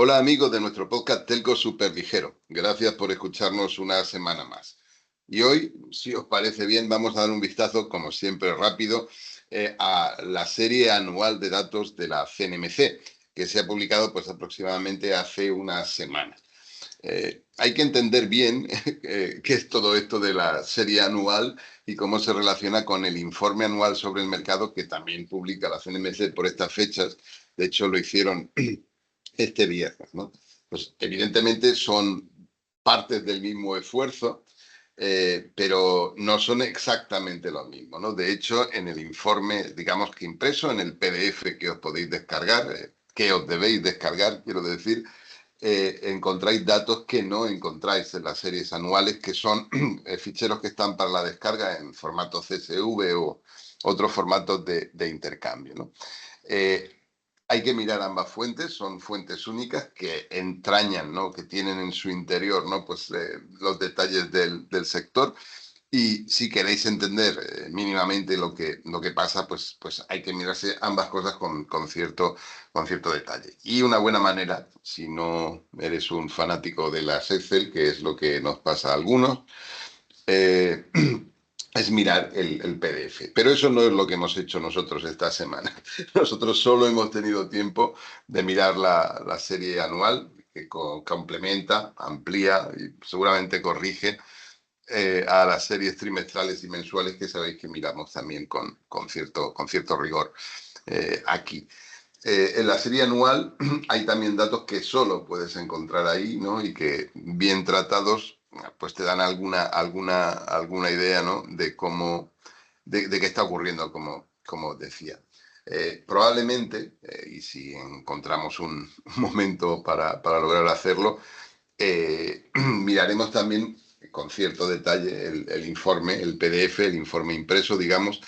Hola amigos de nuestro podcast Telco Superligero. Gracias por escucharnos una semana más. Y hoy, si os parece bien, vamos a dar un vistazo, como siempre rápido, a la serie anual de datos de la CNMC, que se ha publicado pues aproximadamente hace una semana. Hay que entender bien qué es todo esto de la serie anual y cómo se relaciona con el informe anual sobre el mercado que también publica la CNMC por estas fechas. De hecho, lo hicieron este viernes, ¿no? Pues evidentemente son partes del mismo esfuerzo, pero no son exactamente lo mismo, ¿no? De hecho, en el informe, digamos que impreso, en el PDF que os podéis descargar, que os debéis descargar, quiero decir, encontráis datos que no encontráis en las series anuales, que son ficheros que están para la descarga en formato CSV o otros formatos de intercambio, ¿no? Eh, Hay que mirar ambas fuentes, son fuentes únicas que entrañan, ¿no? Que tienen en su interior, ¿no? Pues los detalles del sector. Y si queréis entender mínimamente lo que pasa, pues hay que mirarse ambas cosas con cierto detalle. Y una buena manera, si no eres un fanático de las Excel, que es lo que nos pasa a algunos, eh, es mirar el PDF. Pero eso no es lo que hemos hecho nosotros esta semana. Nosotros solo hemos tenido tiempo de mirar la serie anual, que complementa, amplía y seguramente corrige a las series trimestrales y mensuales que sabéis que miramos también con cierto rigor aquí. En la serie anual hay también datos que solo puedes encontrar ahí, ¿no? Y que bien tratados, pues te dan alguna idea, ¿no? De cómo, de qué está ocurriendo, como decía. Probablemente, y si encontramos un momento para lograr hacerlo, miraremos también con cierto detalle el informe, el PDF, el informe impreso, digamos,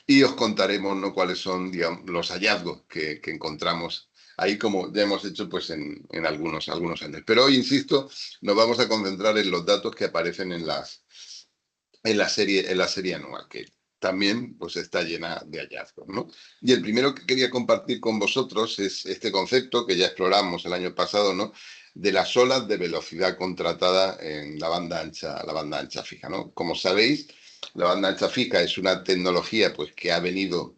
y os contaremos, ¿no? Cuáles son, digamos, los hallazgos que encontramos ahí, como ya hemos hecho pues en algunos años. Pero hoy, insisto, nos vamos a concentrar en los datos que aparecen en la serie anual, que también pues está llena de hallazgos, ¿no? Y el primero que quería compartir con vosotros es este concepto que ya exploramos el año pasado, ¿no? De las olas de velocidad contratada en la banda ancha fija, ¿no? Como sabéis, la banda ancha fija es una tecnología pues que ha venido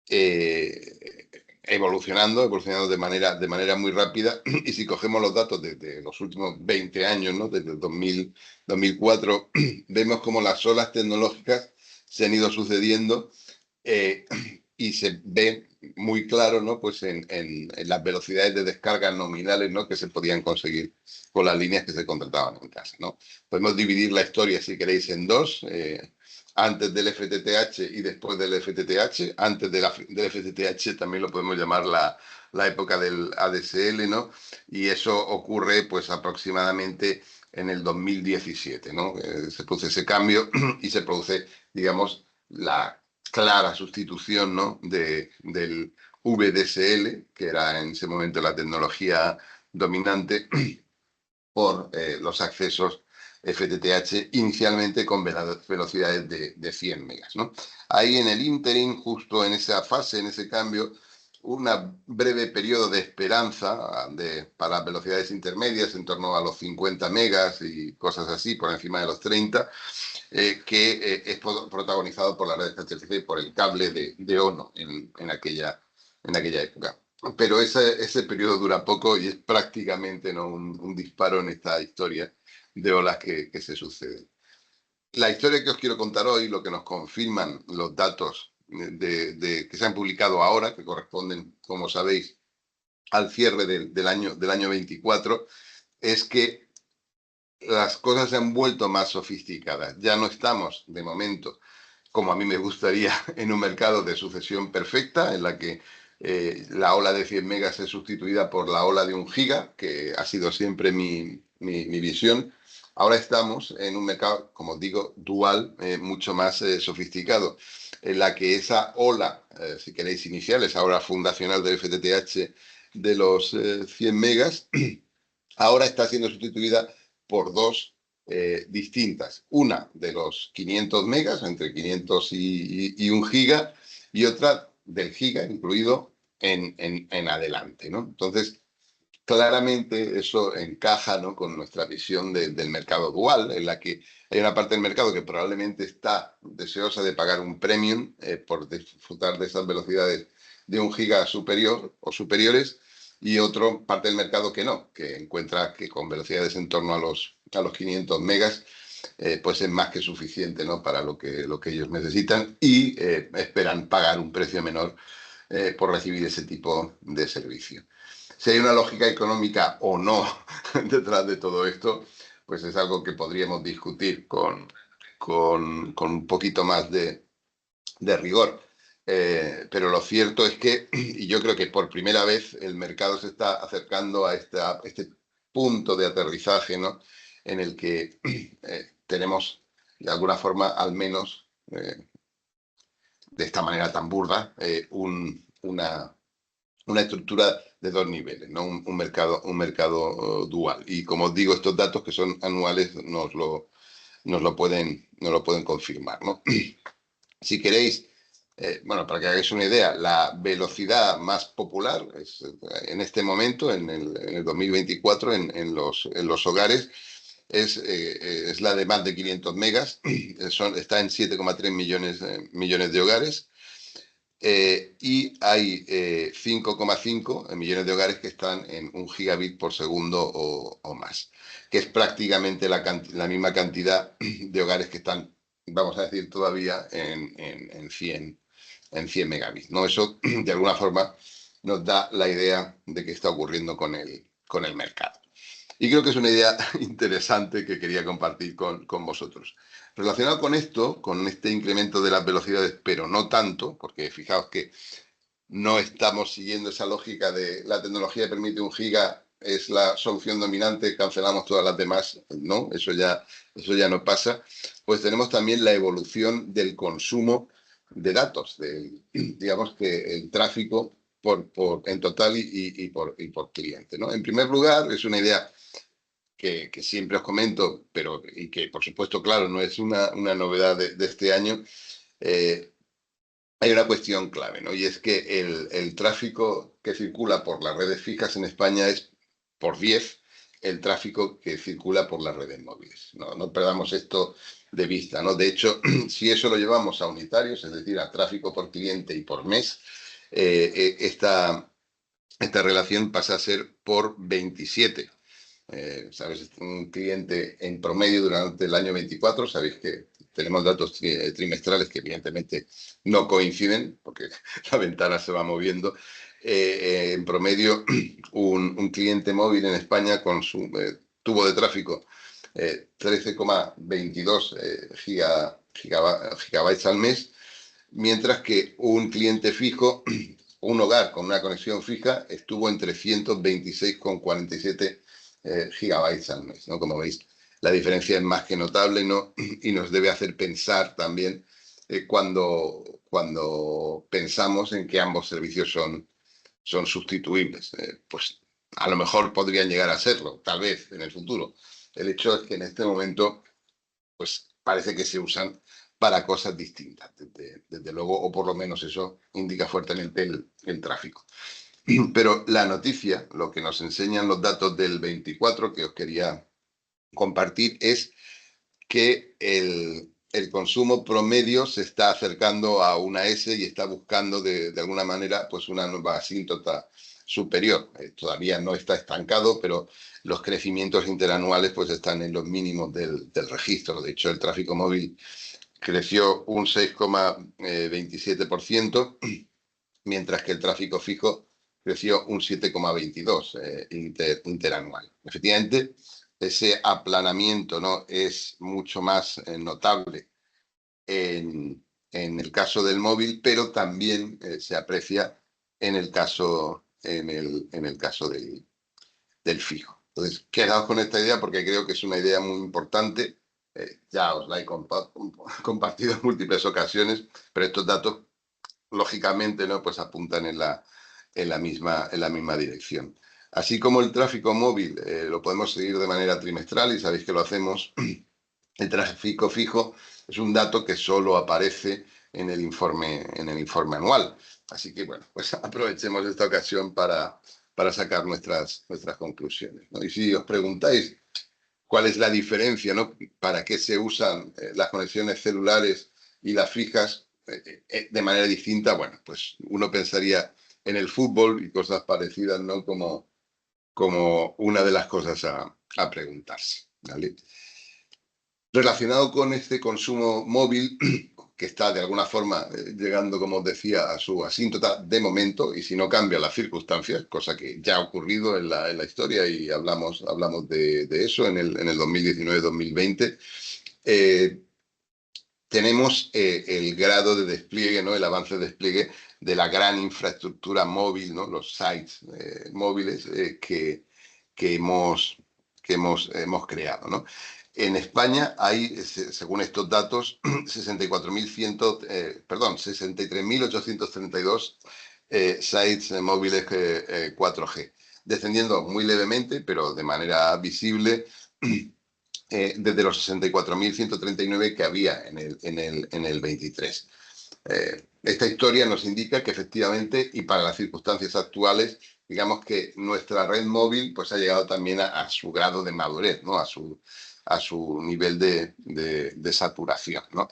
eh, evolucionando de manera muy rápida. Y si cogemos los datos desde los últimos 20 años, ¿no? Desde el 2004, vemos como las olas tecnológicas se han ido sucediendo eh, y se ve muy claro, ¿no? Pues en las velocidades de descarga nominales, ¿no? Que se podían conseguir con las líneas que se contrataban en casa, ¿no? Podemos dividir la historia, si queréis, en dos. Antes del FTTH y después del FTTH. Antes del FTTH también lo podemos llamar la época del ADSL, ¿no? Y eso ocurre pues aproximadamente en el 2017, ¿no? Se produce ese cambio y se produce, digamos, la clara sustitución, ¿no? Del VDSL, que era en ese momento la tecnología dominante, por los accesos FTTH, inicialmente con velocidades de 100 megas, ¿no? Ahí en el ínterin, justo en esa fase, en ese cambio, un breve periodo de esperanza para velocidades intermedias en torno a los 50 megas y cosas así, por encima de los 30, que es protagonizado por la red HFC y por el cable de ONO en aquella época. Pero ese periodo dura poco y es prácticamente, ¿no? un disparo en esta historia de olas que se suceden. La historia que os quiero contar hoy, lo que nos confirman los datos que se han publicado ahora, que corresponden, como sabéis, al cierre del año 24, es que las cosas se han vuelto más sofisticadas. Ya no estamos, de momento, como a mí me gustaría, en un mercado de sucesión perfecta, en la que la ola de 100 megas es sustituida por la ola de 1 giga, que ha sido siempre mi visión. Ahora estamos en un mercado, como digo, dual, mucho más sofisticado, en la que esa ola, si queréis, inicial, esa ola fundacional del FTTH de los 100 megas, ahora está siendo sustituida por dos distintas. Una de los 500 megas, entre 500 y 1 giga, y otra del giga, incluido en adelante, ¿no? Entonces, claramente eso encaja, ¿no?, con nuestra visión del mercado dual, en la que hay una parte del mercado que probablemente está deseosa de pagar un premium por disfrutar de esas velocidades de 1 giga superior o superiores, y otra parte del mercado que no, que encuentra que con velocidades en torno a los 500 megas pues es más que suficiente, ¿no?, para lo que ellos necesitan, y esperan pagar un precio menor por recibir ese tipo de servicio. Si hay una lógica económica o no detrás de todo esto, pues es algo que podríamos discutir con un poquito más de rigor. Pero lo cierto es que, y yo creo que por primera vez el mercado se está acercando a este punto de aterrizaje, ¿no?, en el que tenemos, de alguna forma, al menos, de esta manera tan burda, una estructura de 2 niveles, ¿no? Un mercado dual. Y como os digo, estos datos que son anuales nos lo pueden confirmar, ¿no? Si queréis, bueno, para que hagáis una idea, la velocidad más popular es, en este momento, en el 2024, en los hogares, es la de más de 500 megas, está en 7,3 millones de hogares, y hay 5,5 millones de hogares que están en 1 gigabit por segundo o más, que es prácticamente la misma cantidad de hogares que están, vamos a decir, todavía en 100 megabits, ¿no? Eso, de alguna forma, nos da la idea de qué está ocurriendo con el mercado. Y creo que es una idea interesante que quería compartir con vosotros. Relacionado con esto, con este incremento de las velocidades, pero no tanto, porque fijaos que no estamos siguiendo esa lógica de la tecnología permite 1 giga, es la solución dominante, cancelamos todas las demás, no, eso ya no pasa. Pues tenemos también la evolución del consumo de datos, digamos que el tráfico en total y por cliente, ¿no? En primer lugar, es una idea que siempre os comento, y que por supuesto, claro, no es una novedad de este año. Hay una cuestión clave, ¿no? Y es que el tráfico que circula por las redes fijas en España es por 10 el tráfico que circula por las redes móviles. No perdamos esto de vista, ¿no? De hecho, si eso lo llevamos a unitarios, es decir, a tráfico por cliente y por mes, esta relación pasa a ser por 27. ¿Sabes? Un cliente en promedio durante el año 24, sabéis que tenemos datos trimestrales que evidentemente no coinciden porque la ventana se va moviendo. En promedio, un cliente móvil en España con su tubo de tráfico 13,22 gigabytes al mes, mientras que un cliente fijo, un hogar con una conexión fija, estuvo en 326,47 gigabytes al mes, ¿no? Como veis, la diferencia es más que notable, ¿no? Y nos debe hacer pensar también cuando pensamos en que ambos servicios son sustituibles. Pues a lo mejor podrían llegar a serlo, tal vez en el futuro. El hecho es que en este momento, pues parece que se usan para cosas distintas, desde luego, o por lo menos eso indica fuertemente el tráfico. Pero la noticia, lo que nos enseñan los datos del 24 que os quería compartir, es que el consumo promedio se está acercando a una S y está buscando de alguna manera pues una nueva asíntota superior. Todavía no está estancado, pero los crecimientos interanuales pues están en los mínimos del registro. De hecho, el tráfico móvil creció un 6,27%, mientras que el tráfico fijo creció un 7,22% interanual. Efectivamente, ese aplanamiento, ¿no?, es mucho más notable en el caso del móvil, pero también se aprecia en el caso del fijo. Entonces, quedaos con esta idea porque creo que es una idea muy importante. Ya os la he compartido en múltiples ocasiones, pero estos datos, lógicamente, ¿no?, pues apuntan en la misma dirección. Así como el tráfico móvil lo podemos seguir de manera trimestral, y sabéis que lo hacemos, el tráfico fijo es un dato que solo aparece en el informe anual. Así que, bueno, pues aprovechemos esta ocasión para sacar nuestras conclusiones, ¿no? Y si os preguntáis cuál es la diferencia, ¿no? ¿Para qué se usan las conexiones celulares y las fijas de manera distinta? Bueno, pues uno pensaría en el fútbol y cosas parecidas, ¿no? Como una de las cosas a preguntarse, ¿vale? Relacionado con este consumo móvil, que está de alguna forma llegando, como os decía, a su asíntota de momento, y si no cambia las circunstancias, cosa que ya ha ocurrido en la historia y hablamos de eso en el 2019-2020, tenemos el grado de despliegue, ¿no? El avance de despliegue de la gran infraestructura móvil, ¿no? Los sites móviles que hemos creado, ¿no? En España hay, según estos datos, 63.832 sites móviles 4G, descendiendo muy levemente, pero de manera visible, desde los 64.139 que había en el 23. Esta historia nos indica que efectivamente, y para las circunstancias actuales, digamos que nuestra red móvil pues ha llegado también a su grado de madurez, ¿no? A su nivel de saturación, ¿no?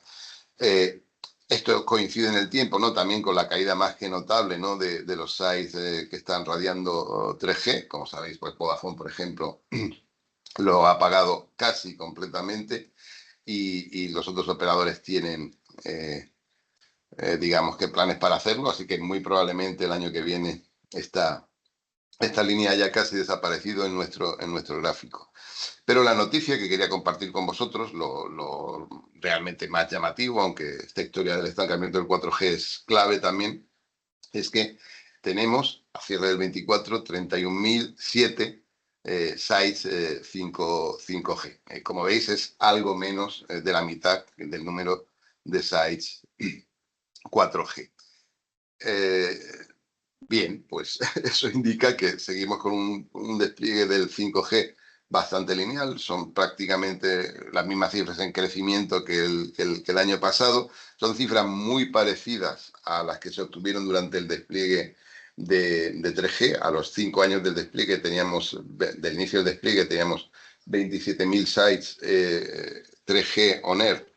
Esto coincide en el tiempo, ¿no? También con la caída más que notable, ¿no? de los sites que están radiando 3G. Como sabéis, pues Vodafone, por ejemplo, lo ha pagado casi completamente, y los otros operadores tienen, digamos que planes para hacerlo, así que muy probablemente el año que viene esta línea haya casi desaparecido en nuestro gráfico. Pero la noticia que quería compartir con vosotros, lo realmente más llamativo, aunque esta historia del estancamiento del 4G es clave también, es que tenemos a cierre del 24 31.007 sites 5G. Como veis, es algo menos de la mitad del número de sites 4G. Bien, pues eso indica que seguimos con un despliegue del 5G bastante lineal. Son prácticamente las mismas cifras en crecimiento que el año pasado. Son cifras muy parecidas a las que se obtuvieron durante el despliegue de 3G. A los 5 años del despliegue del inicio del despliegue teníamos 27.000 sites 3G on air.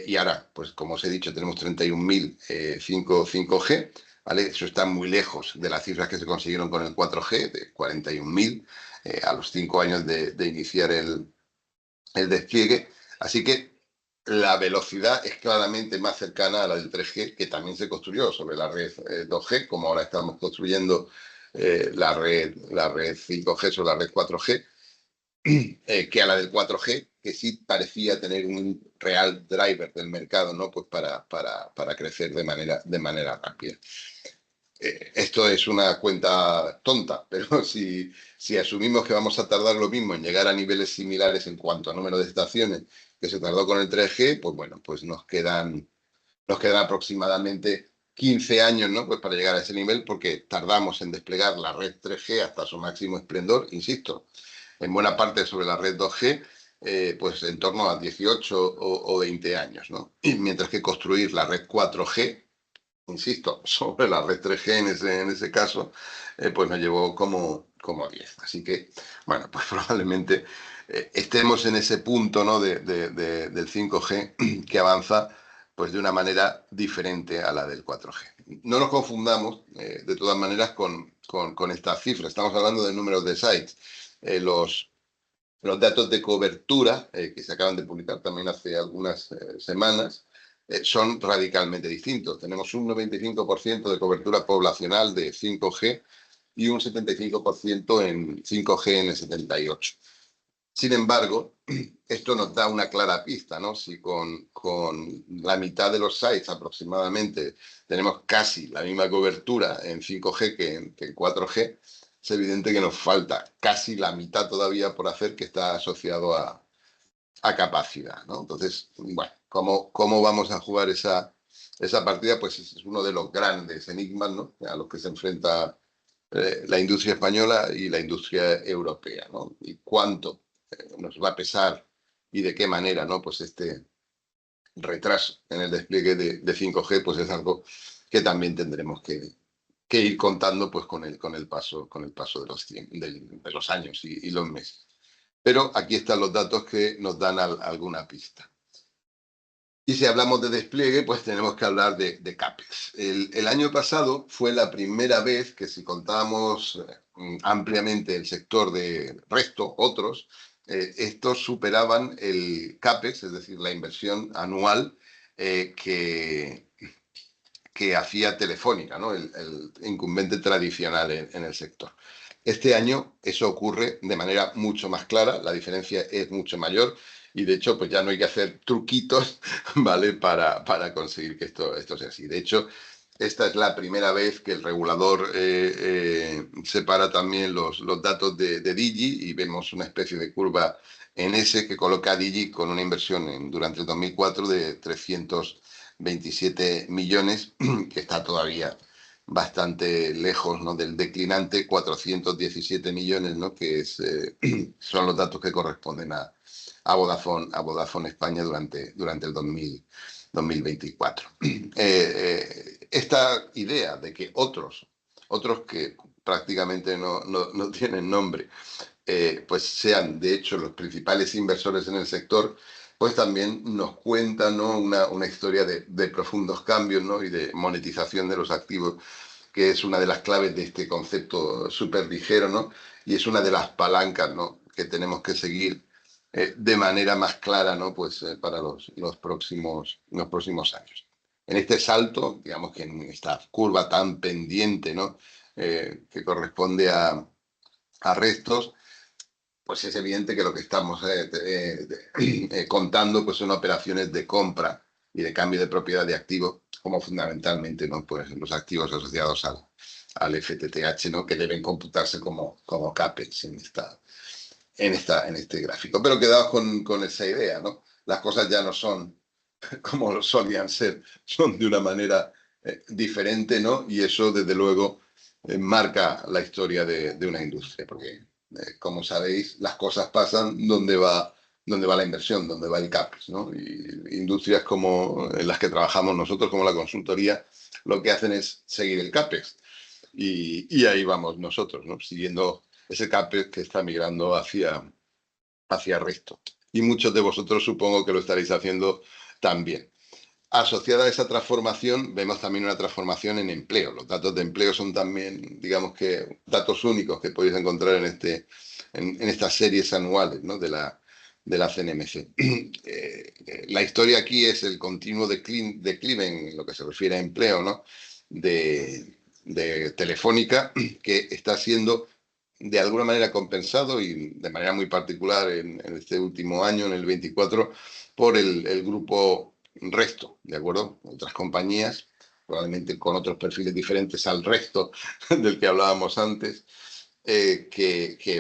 Y ahora, pues como os he dicho, tenemos 31.000 5G, ¿vale? Eso está muy lejos de las cifras que se consiguieron con el 4G, de 41.000 a los 5 años de iniciar el despliegue. Así que la velocidad es claramente más cercana a la del 3G, que también se construyó sobre la red 2G, como ahora estamos construyendo la red 5G sobre la red 4G. Que a la del 4G, que sí parecía tener un real driver del mercado, ¿no? Pues para crecer de manera rápida. Esto es una cuenta tonta, pero si asumimos que vamos a tardar lo mismo en llegar a niveles similares en cuanto a número de estaciones que se tardó con el 3G, pues bueno, pues nos quedan aproximadamente 15 años, ¿no? Pues para llegar a ese nivel, porque tardamos en desplegar la red 3G hasta su máximo esplendor, insisto, en buena parte sobre la red 2G, pues en torno a 18 o 20 años, ¿no? Y mientras que construir la red 4G, insisto, sobre la red 3G en ese caso, pues nos llevó como 10. Así que, bueno, pues probablemente estemos en ese punto, ¿no? Del 5G que avanza pues de una manera diferente a la del 4G. No nos confundamos, de todas maneras, con estas cifras. Estamos hablando de números de sites. Los datos de cobertura, que se acaban de publicar también hace algunas semanas, son radicalmente distintos. Tenemos un 95% de cobertura poblacional de 5G y un 75% en 5G en el 78. Sin embargo, esto nos da una clara pista, ¿no? Si con la mitad de los sites aproximadamente tenemos casi la misma cobertura en 5G que en 4G, es evidente que nos falta casi la mitad todavía por hacer, que está asociado a capacidad, ¿no? Entonces, bueno, ¿cómo vamos a jugar esa partida? Pues es uno de los grandes enigmas, ¿no? A los que se enfrenta la industria española y la industria europea, ¿no? Y cuánto nos va a pesar y de qué manera, ¿no? Pues este retraso en el despliegue de 5G, pues es algo que también tendremos que ir contando pues con el paso de de los años y los meses. Pero aquí están los datos que nos dan alguna pista. Y si hablamos de despliegue, pues tenemos que hablar de CAPEX. El año pasado fue la primera vez que, si contábamos ampliamente el sector de resto, otros, estos superaban el CAPEX, es decir, la inversión anual que hacía Telefónica, ¿no? El incumbente tradicional en el sector. Este año eso ocurre de manera mucho más clara, la diferencia es mucho mayor y de hecho pues ya no hay que hacer truquitos, ¿vale? Para conseguir que esto sea así. De hecho, esta es la primera vez que el regulador separa también los datos de Digi y vemos una especie de curva en S que coloca a Digi con una inversión durante el 2004 de 327 millones, que está todavía bastante lejos, ¿no?, del declinante, 417 millones, ¿no?, que son los datos que corresponden a Vodafone España durante el 2024. Esta idea de que otros que prácticamente no tienen nombre, pues sean de hecho los principales inversores en el sector, pues también nos cuenta, ¿no?, una historia de profundos cambios, ¿no?, y de monetización de los activos, que es una de las claves de este concepto súper ligero, ¿no? Y es una de las palancas, ¿no?, que tenemos que seguir de manera más clara, ¿no?, pues para los próximos años. En este salto, digamos que en esta curva tan pendiente, ¿no?, que corresponde a restos, pues es evidente que lo que estamos contando pues son operaciones de compra y de cambio de propiedad de activos, como fundamentalmente, ¿no?, pues los activos asociados al FTTH, ¿no?, que deben computarse como CAPEX en este gráfico. Pero quedaos con esa idea, ¿no? Las cosas ya no son como solían ser, son de una manera diferente, ¿no? Y eso, desde luego, marca la historia de una industria, porque, como sabéis, las cosas pasan donde va la inversión, donde va el CAPEX, ¿no? Y industrias como en las que trabajamos nosotros, como la consultoría, lo que hacen es seguir el CAPEX. Y ahí vamos nosotros, ¿no?, siguiendo ese CAPEX que está migrando hacia resto. Y muchos de vosotros supongo que lo estaréis haciendo también. Asociada a esa transformación, vemos también una transformación en empleo. Los datos de empleo son también, digamos que, datos únicos que podéis encontrar en estas series anuales, ¿no?, de la CNMC. La historia aquí es el continuo declive en lo que se refiere a empleo, ¿no?, de Telefónica, que está siendo de alguna manera compensado, y de manera muy particular en este último año, en el 24, por el grupo resto, ¿de acuerdo? Otras compañías, probablemente con otros perfiles diferentes al resto del que hablábamos antes,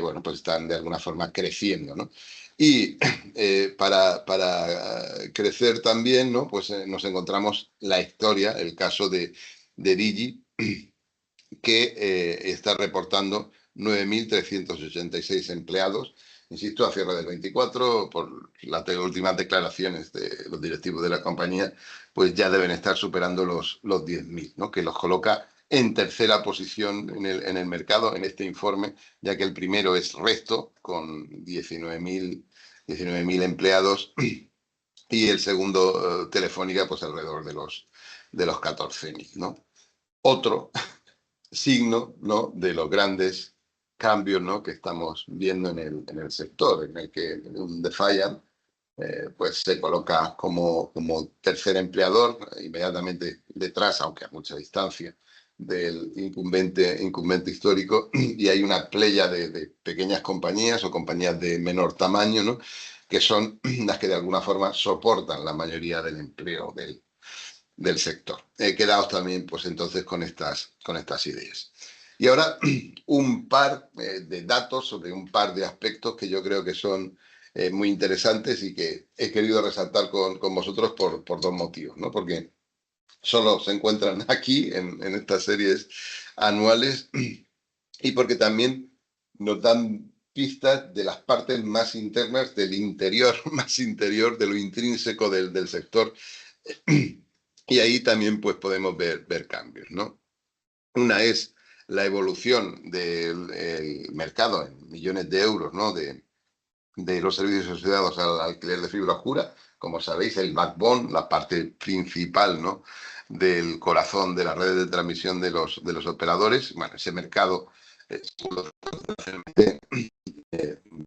bueno, pues están de alguna forma creciendo, ¿no? Y para crecer también, ¿no?, pues nos encontramos la historia, el caso de Digi, que está reportando 9.386 empleados, insisto, a cierre del 24, por las últimas declaraciones de los directivos de la compañía, pues ya deben estar superando los 10.000, ¿no?, que los coloca en tercera posición en el mercado, en este informe, ya que el primero es Resto, con 19.000 empleados, y el segundo, Telefónica, pues alrededor de los 14.000, ¿no? Otro signo, ¿no?, de los grandes cambios, ¿no?, que estamos viendo en el sector, en el que un Defiant pues se coloca como tercer empleador, inmediatamente detrás, aunque a mucha distancia, del incumbente histórico, y hay una playa de pequeñas compañías o compañías de menor tamaño, ¿no?, que son las que de alguna forma soportan la mayoría del empleo del sector. Quedaos también, pues entonces, con estas ideas. Y ahora un par de datos sobre un par de aspectos que yo creo que son muy interesantes y que he querido resaltar con vosotros por dos motivos, ¿no? Porque solo se encuentran aquí en estas series anuales, y porque también nos dan pistas de las partes más internas, del interior, más interior, de lo intrínseco del sector. Y ahí también pues podemos ver cambios, ¿no? Una es la evolución del mercado en millones de euros, ¿no? De los servicios asociados al alquiler de fibra oscura. Como sabéis, el backbone, la parte principal, ¿no? Del corazón de las redes de transmisión de los operadores. Bueno, ese mercado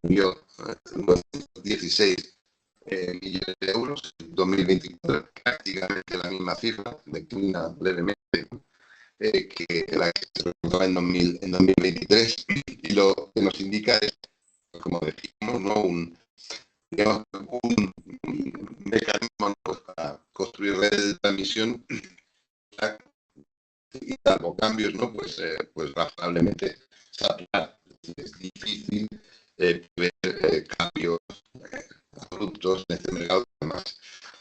dio 16 millones de euros en 2024, prácticamente la misma cifra, declina levemente que la que se reportaba en 2023, y lo que nos indica es, como decimos, ¿no? Digamos, un mecanismo, ¿no? Para construir redes de transmisión y salvo cambios, ¿no? Pues razonablemente saturar. Es difícil ver cambios abruptos en este mercado. Además,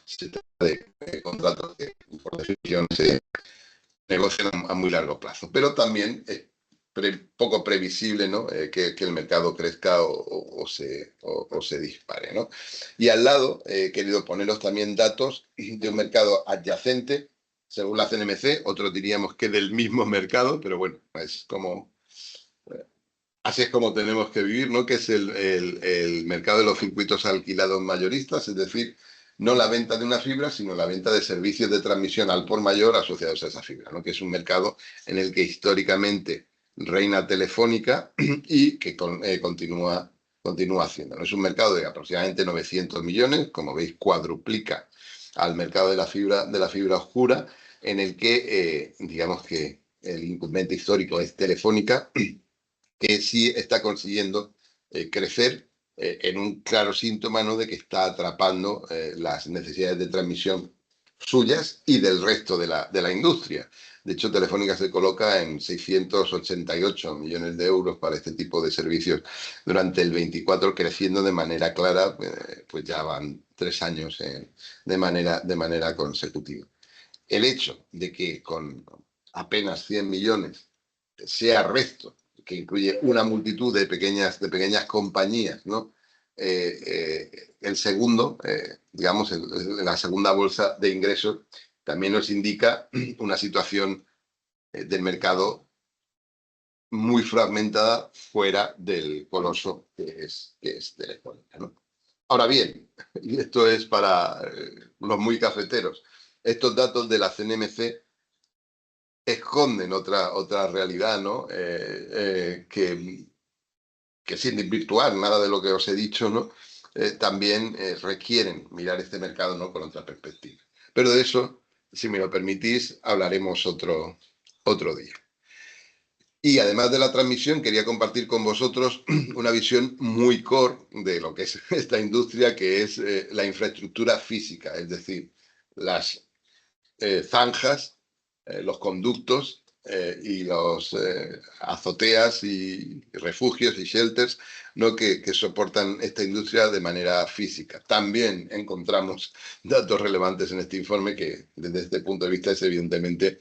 se trata de contratos que, por definición, se negocian a muy largo plazo. Pero también es poco previsible, ¿no? Que el mercado crezca o se dispare, ¿no? Y al lado he querido poneros también datos de un mercado adyacente, según la CNMC, otros diríamos que del mismo mercado, pero bueno, es como así es como tenemos que vivir, ¿no? Que es el mercado de los circuitos alquilados mayoristas, es decir, no la venta de una fibra, sino la venta de servicios de transmisión al por mayor asociados a esa fibra, ¿no? Que es un mercado en el que históricamente reina Telefónica y que continúa haciendo, ¿no? Es un mercado de aproximadamente 900 millones, como veis, cuadruplica al mercado de la fibra oscura, en el que, digamos que el incumbente histórico es Telefónica, que sí está consiguiendo crecer en un claro síntoma, ¿no? De que está atrapando las necesidades de transmisión suyas y del resto de la industria. De hecho, Telefónica se coloca en 688 millones de euros para este tipo de servicios durante el 24, creciendo de manera clara, pues ya van 3 años de manera consecutiva. El hecho de que con apenas 100 millones sea resto, que incluye una multitud de pequeñas compañías, ¿no? El segundo, digamos, la segunda bolsa de ingresos también nos indica una situación del mercado muy fragmentada fuera del coloso que es Telefónica, ¿no? Ahora bien, y esto es para los muy cafeteros, estos datos de la CNMC esconden otra realidad, ¿no? Que sin desvirtuar nada de lo que os he dicho, ¿no? También requieren mirar este mercado, ¿no? Con otra perspectiva. Pero de eso, si me lo permitís, hablaremos otro día. Y además de la transmisión, quería compartir con vosotros una visión muy core de lo que es esta industria, que es la infraestructura física, es decir, las zanjas, los conductos y los azoteas y refugios y shelters, ¿no? Que soportan esta industria de manera física. También encontramos datos relevantes en este informe que desde este punto de vista es evidentemente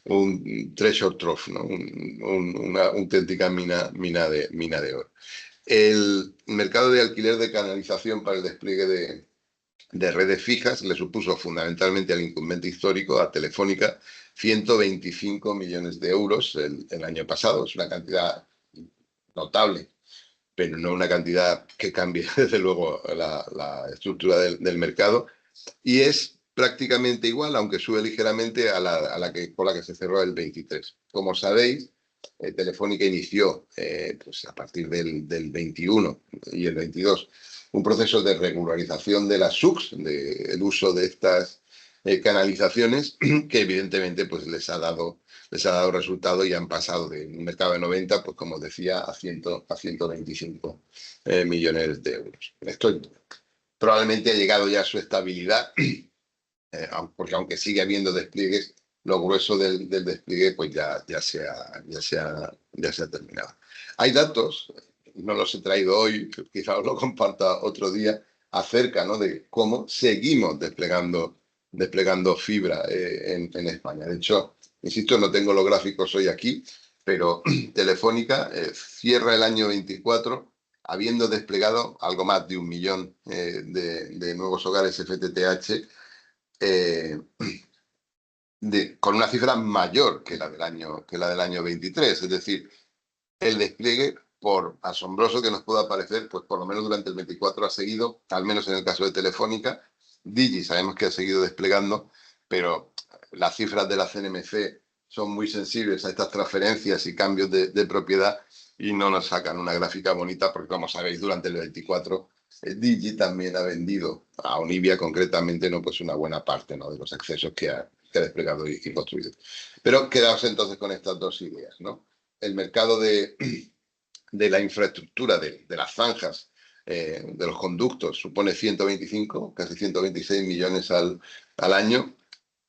un treasure trove, ¿no? Una auténtica mina de oro. El mercado de alquiler de canalización para el despliegue de redes fijas le supuso fundamentalmente al incumbente histórico, a Telefónica, 125 millones de euros el año pasado. Es una cantidad notable, pero no una cantidad que cambie, desde luego, la estructura del mercado. Y es prácticamente igual, aunque sube ligeramente con la que se cerró el 23. Como sabéis, Telefónica inició pues a partir del 21 y el 22 un proceso de regularización de las SUCs, del uso de estas canalizaciones, que evidentemente pues les ha dado resultado y han pasado de un mercado de 90, pues como decía, a 125 millones de euros. Esto probablemente ha llegado ya a su estabilidad, porque aunque sigue habiendo despliegues, lo grueso del despliegue pues ya se ha terminado. Hay datos, no los he traído hoy, quizá os lo comparta otro día, acerca, ¿no? De cómo seguimos desplegando fibra en España. De hecho, insisto, no tengo los gráficos hoy aquí, pero Telefónica cierra el año 24 habiendo desplegado algo más de 1 millón de nuevos hogares FTTH, con una cifra mayor que la del año 23. Es decir, el despliegue, por asombroso que nos pueda parecer, pues por lo menos durante el 24 ha seguido, al menos en el caso de Telefónica. Digi sabemos que ha seguido desplegando, pero las cifras de la CNMC son muy sensibles a estas transferencias y cambios de propiedad y no nos sacan una gráfica bonita porque, como sabéis, durante el 24 Digi también ha vendido a Onivia concretamente, ¿no? Pues una buena parte, ¿no? De los accesos que ha desplegado y construido. Pero quedaos entonces con estas dos ideas, ¿no? El mercado de la infraestructura, de las zanjas, de los conductos, supone 125, casi 126 millones al año,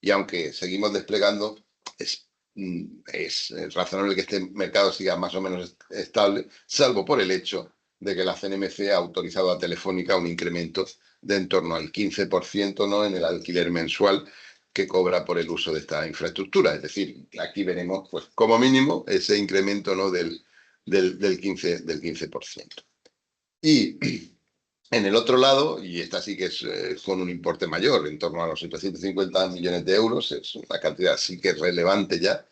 y aunque seguimos desplegando, es razonable que este mercado siga más o menos estable, salvo por el hecho de que la CNMC ha autorizado a Telefónica un incremento de en torno al 15%, ¿no?, en el alquiler mensual que cobra por el uso de esta infraestructura. Es decir, aquí veremos, pues, como mínimo, ese incremento, ¿no?, del 15%. Y en el otro lado, y esta sí que es con un importe mayor, en torno a los 750 millones de euros, es una cantidad sí que es relevante ya,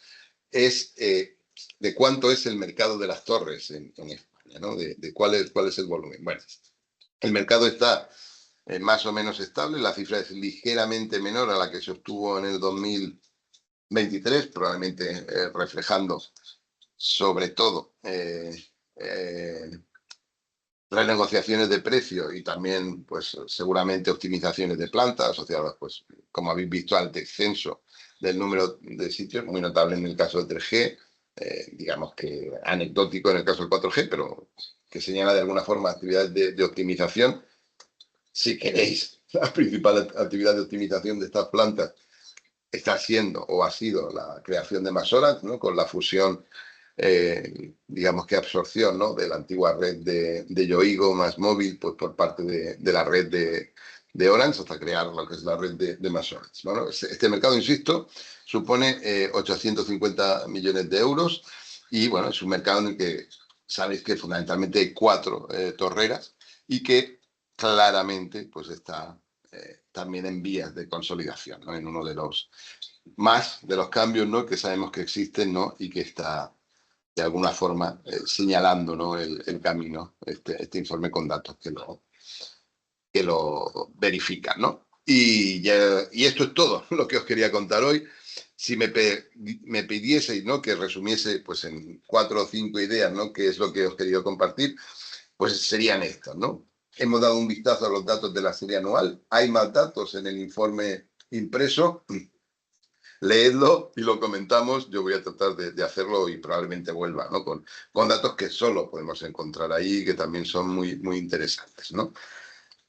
es de cuánto es el mercado de las torres en España, ¿no? De cuál es el volumen. Bueno, el mercado está más o menos estable, la cifra es ligeramente menor a la que se obtuvo en el 2023, probablemente reflejando sobre todo renegociaciones de precio y también, pues, seguramente optimizaciones de planta asociadas, pues, como habéis visto, al descenso del número de sitios, muy notable en el caso de 3G, digamos que anecdótico en el caso del 4G, pero que señala de alguna forma actividades de optimización. Si queréis, la principal actividad de optimización de estas plantas está siendo o ha sido la creación de más horas, ¿no?, con la fusión, digamos que absorción, ¿no?, de la antigua red de Yoigo más móvil, pues por parte de la red de Orange, hasta crear lo que es la red de más horas. Bueno, este mercado, insisto, supone 850 millones de euros y, bueno, es un mercado en el que sabéis que fundamentalmente hay 4 torreras y que claramente, pues, está también en vías de consolidación, ¿no?, en uno de los más de los cambios, ¿no?, que sabemos que existen, ¿no?, y que está de alguna forma señalando, ¿no?, el camino, este informe con datos que lo verifican, ¿no? Y esto es todo lo que os quería contar hoy. Si me pidieseis, ¿no?, que resumiese, pues, en 4 o 5 ideas, ¿no?, qué es lo que os quería compartir, pues serían estas, ¿no? Hemos dado un vistazo a los datos de la serie anual. Hay más datos en el informe impreso. Leedlo y lo comentamos. Yo voy a tratar de hacerlo y probablemente vuelva, ¿no?, con datos que solo podemos encontrar ahí y que también son muy, muy interesantes, ¿no?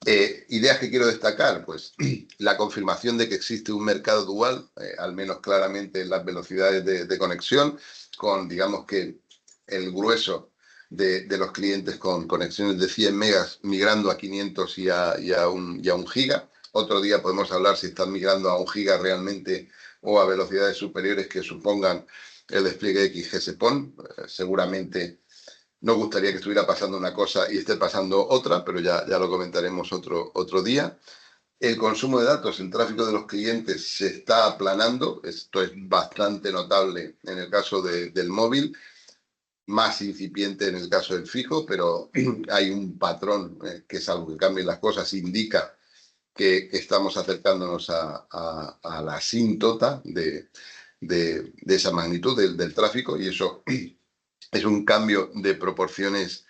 Ideas que quiero destacar, pues la confirmación de que existe un mercado dual, al menos claramente en las velocidades de conexión, con, digamos que, el grueso de los clientes con conexiones de 100 megas migrando a 500 y a 1 giga. Otro día podemos hablar si están migrando a 1 giga realmente o a velocidades superiores que supongan el despliegue de XGS-PON. Seguramente nos gustaría que estuviera pasando una cosa y esté pasando otra, pero ya lo comentaremos otro día. El consumo de datos, el tráfico de los clientes se está aplanando. Esto es bastante notable en el caso del móvil, más incipiente en el caso del fijo, pero hay un patrón que, salvo que cambien las cosas, indica que estamos acercándonos a la asíntota de esa magnitud del tráfico, y eso es un cambio de proporciones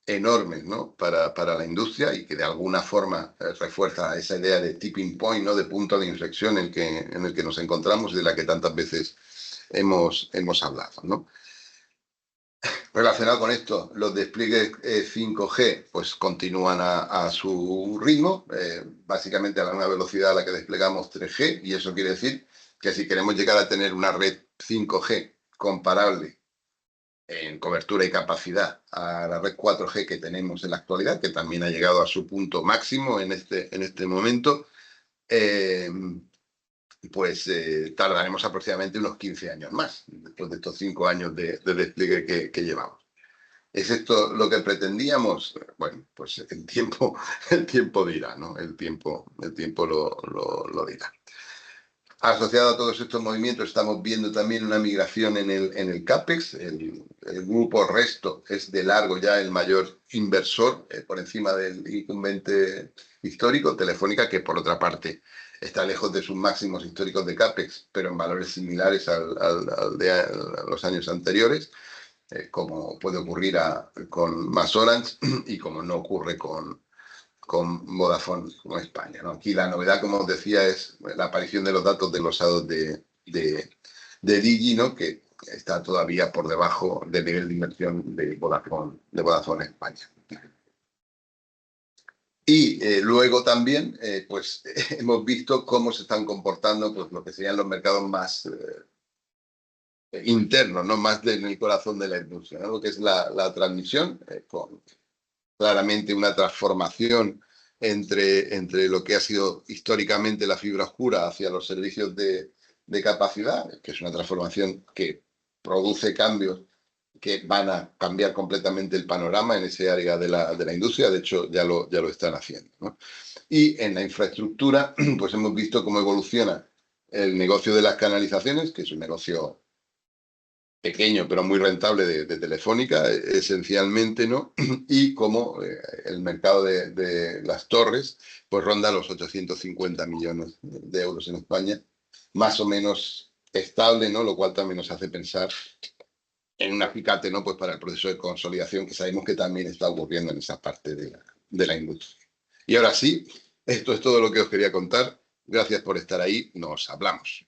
enormes, ¿no?, para la industria, y que de alguna forma refuerza esa idea de tipping point, ¿no?, de punto de inflexión en el que nos encontramos y de la que tantas veces hemos hablado, ¿no? Relacionado con esto, los despliegues 5G pues continúan a su ritmo, básicamente a la misma velocidad a la que desplegamos 3G, y eso quiere decir que si queremos llegar a tener una red 5G comparable en cobertura y capacidad a la red 4G que tenemos en la actualidad, que también ha llegado a su punto máximo en este momento, pues tardaremos aproximadamente unos 15 años más, después de estos 5 años de despliegue que llevamos. ¿Es esto lo que pretendíamos? Bueno, pues el tiempo dirá, ¿no? El tiempo lo dirá. Asociado a todos estos movimientos, estamos viendo también una migración en el CAPEX. El grupo Resto es de largo ya el mayor inversor, por encima del incumbente histórico, Telefónica, que por otra parte está lejos de sus máximos históricos de CAPEX, pero en valores similares al de los años anteriores, como puede ocurrir con MasOrange y como no ocurre con Vodafone como España, ¿no? Aquí la novedad, como os decía, es la aparición de los datos desglosados de Digi, ¿no? Que está todavía por debajo del nivel de inversión de Vodafone España. Y luego también, pues hemos visto cómo se están comportando pues, lo que serían los mercados más internos, ¿no? Más en el corazón de la industria, ¿no? Lo que es la transmisión, con claramente una transformación entre lo que ha sido históricamente la fibra oscura hacia los servicios de capacidad, que es una transformación que produce cambios que van a cambiar completamente el panorama en ese área de la industria. De hecho, ya lo están haciendo, ¿no? Y en la infraestructura, pues hemos visto cómo evoluciona el negocio de las canalizaciones, que es un negocio pequeño pero muy rentable de Telefónica, esencialmente, ¿no? Y como el mercado de las torres, pues ronda los 850 millones de euros en España, más o menos estable, ¿no? Lo cual también nos hace pensar en un acicate, ¿no? Pues para el proceso de consolidación que sabemos que también está ocurriendo en esa parte de la industria. Y ahora sí, esto es todo lo que os quería contar. Gracias por estar ahí. Nos hablamos.